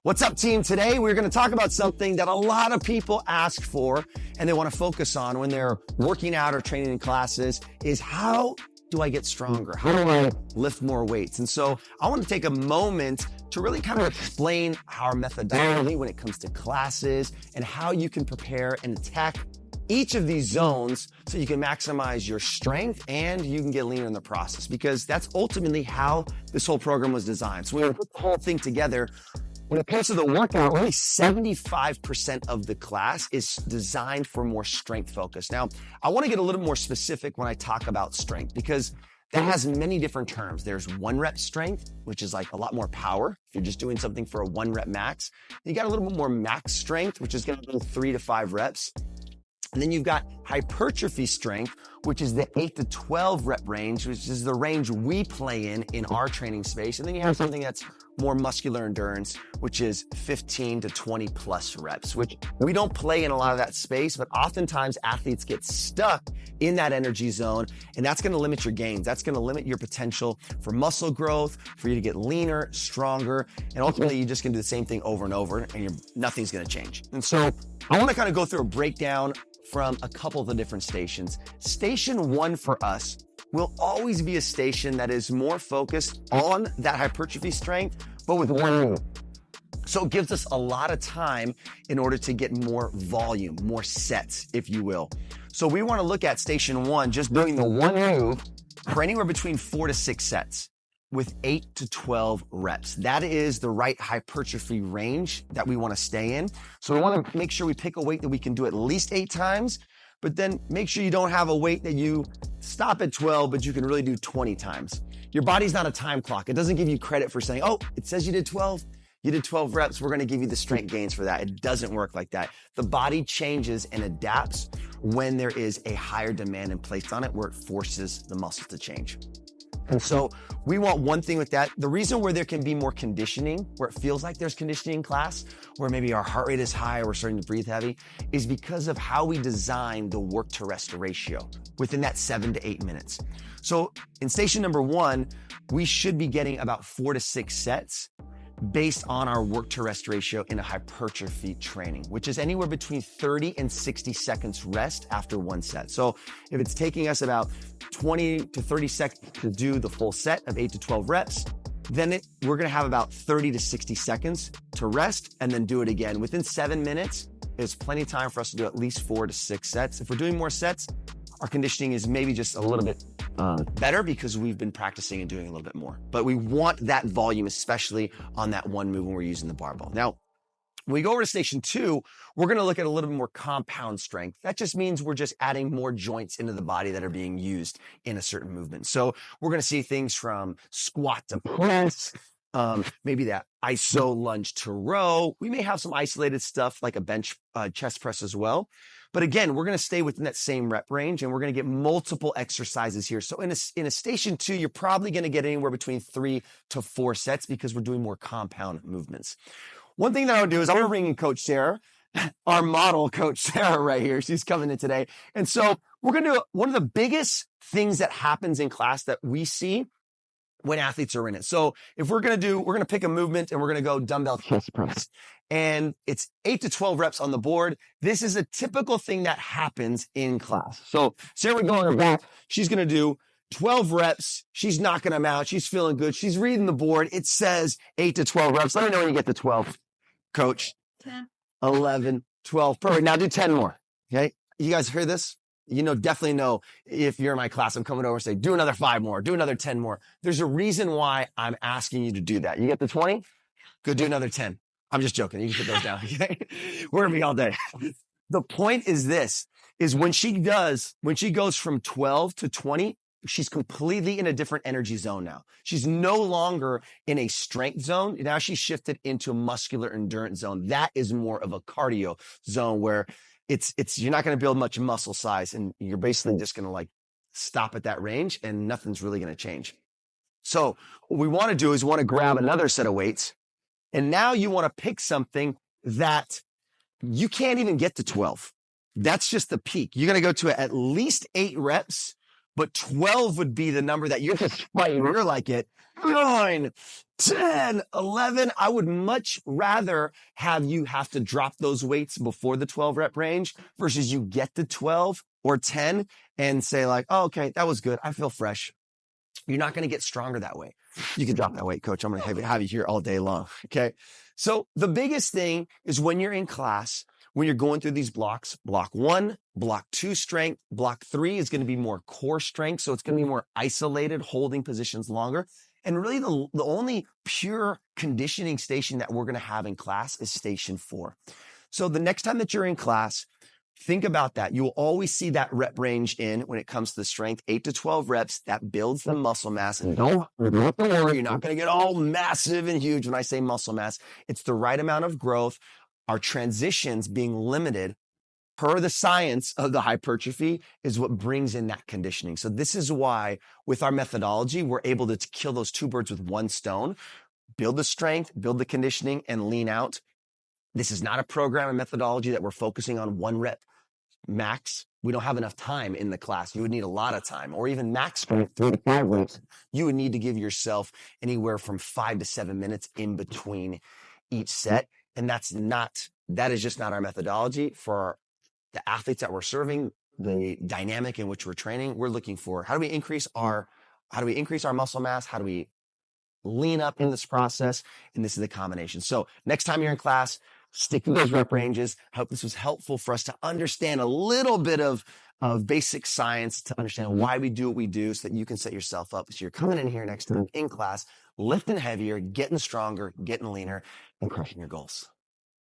What's up, team? Today, we're going to talk about something that a lot of people ask for and they want to focus on when they're working out or training in classes is how do I get stronger? How do I lift more weights? And so I want to take a moment to really kind of explain our methodology when it comes to classes and how you can prepare and attack each of these zones so you can maximize your strength and you can get leaner in the process, because that's ultimately how this whole program was designed. So when we put the whole thing together, when it comes to the workout, only 75% of the class is designed for more strength focus. Now, I want to get a little more specific when I talk about strength, because that has many different terms. There's 1 rep strength, which is like a lot more power. If you're just doing something for a 1 rep max, you got a little bit more max strength, which is going to be 3 to 5 reps. And then you've got hypertrophy strength, which is the 8 to 12 rep range, which is the range we play in our training space. And then you have something that's more muscular endurance, which is 15 to 20 plus reps, which we don't play in a lot of that space, but oftentimes athletes get stuck in that energy zone, and that's going to limit your gains. That's going to limit your potential for muscle growth, for you to get leaner, stronger, and ultimately you're just going to do the same thing over and over, and nothing's going to change. And so I want to kind of go through a breakdown from a couple of the different stations. Station 1 for us will always be a station that is more focused on that hypertrophy strength, but with 1 move. So it gives us a lot of time in order to get more volume, more sets, if you will. So we want to look at station 1, just doing the 1 move for anywhere between 4 to 6 sets with 8 to 12 reps. That is the right hypertrophy range that we want to stay in. So we want to make sure we pick a weight that we can do at least 8 times, but then make sure you don't have a weight that you stop at 12, but you can really do 20 times. Your body's not a time clock. It doesn't give you credit for saying, oh, it says you did 12. You did 12 reps. We're going to give you the strength gains for that. It doesn't work like that. The body changes and adapts when there is a higher demand and placed on it, where it forces the muscle to change. And so we want one thing with that. The reason where there can be more conditioning, where it feels like there's conditioning in class, where maybe our heart rate is high or we're starting to breathe heavy, is because of how we design the work to rest ratio within that 7 to 8 minutes. So in station number 1, we should be getting about 4 to 6 sets based on our work to rest ratio in a hypertrophy training, which is anywhere between 30 and 60 seconds rest after 1 set. So if it's taking us about 20 to 30 seconds to do the full set of 8 to 12 reps, then we're going to have about 30 to 60 seconds to rest and then do it again. Within 7 minutes, there's plenty of time for us to do at least 4 to 6 sets. If we're doing more sets, our conditioning is maybe just a little bit better because we've been practicing and doing a little bit more. But we want that volume, especially on that 1 move when we're using the barbell. Now, when we go over to station 2, we're going to look at a little bit more compound strength. That just means we're just adding more joints into the body that are being used in a certain movement. So we're going to see things from squat to press, maybe that iso lunge to row. We may have some isolated stuff like a bench chest press as well. But again, we're going to stay within that same rep range, and we're going to get multiple exercises here. So in a station 2, you're probably going to get anywhere between 3 to 4 sets because we're doing more compound movements. One thing that I would do is I'm going to bring in Coach Sarah, our model Coach Sarah right here. She's coming in today. And so we're going to do one of the biggest things that happens in class that we see when athletes are in it. So if we're going to pick a movement and we're going to go dumbbell chest press. And it's 8 to 12 reps on the board. This is a typical thing that happens in class. So Sarah would go on her back. She's going to do 12 reps. She's knocking them out. She's feeling good. She's reading the board. It says 8 to 12 reps. Let me know when you get to 12, Coach. 10. 11, 12. Perfect. Now do 10 more. Okay. You guys hear this? Definitely know if you're in my class, I'm coming over and say, do another 5 more, do another 10 more. There's a reason why I'm asking you to do that. You get the 20? Good. Do another 10. I'm just joking. You can put those down. Okay. We're going to be all day. The point is when she goes from 12 to 20, she's completely in a different energy zone now. She's no longer in a strength zone. Now she's shifted into a muscular endurance zone. That is more of a cardio zone where you're not going to build much muscle size, and you're basically just going to stop at that range and nothing's really going to change. So what we want to do is we want to grab another set of weights. And now you want to pick something that you can't even get to 12. That's just the peak. You're going to go to at least 8 reps, but 12 would be the number that you're just fighting. You're like 9, 10, 11. I would much rather have you have to drop those weights before the 12 rep range versus you get to 12 or 10 and say like, oh, okay, that was good. I feel fresh. You're not going to get stronger that way. You can drop that weight, coach. I'm going to have you here all day long. Okay. So the biggest thing is when you're in class, when you're going through these blocks, block 1, block 2 strength, block 3 is going to be more core strength. So it's going to be more isolated, holding positions longer. And really the only pure conditioning station that we're going to have in class is station 4. So the next time that you're in class, think about that. You will always see that rep range in when it comes to the strength, 8 to 12 reps. That builds the muscle mass. And don't worry, you're not going to get all massive and huge when I say muscle mass. It's the right amount of growth. Our transitions being limited per the science of the hypertrophy is what brings in that conditioning. So this is why with our methodology, we're able to kill those 2 birds with 1 stone, build the strength, build the conditioning, and lean out. This is not a program and methodology that we're focusing on 1 rep max. We don't have enough time in the class. You would need a lot of time, or even max strength, 3 to 5 reps. You would need to give yourself anywhere from 5 to 7 minutes in between each set. And that is just not our methodology for the athletes that we're serving, the dynamic in which we're training. We're looking for how do we increase our muscle mass? How do we lean up in this process? And this is the combination. So next time you're in class, stick to those rep ranges. I hope this was helpful for us to understand a little bit of basic science, to understand why we do what we do, so that you can set yourself up. So you're coming in here next time in class, lifting heavier, getting stronger, getting leaner, and crushing your goals.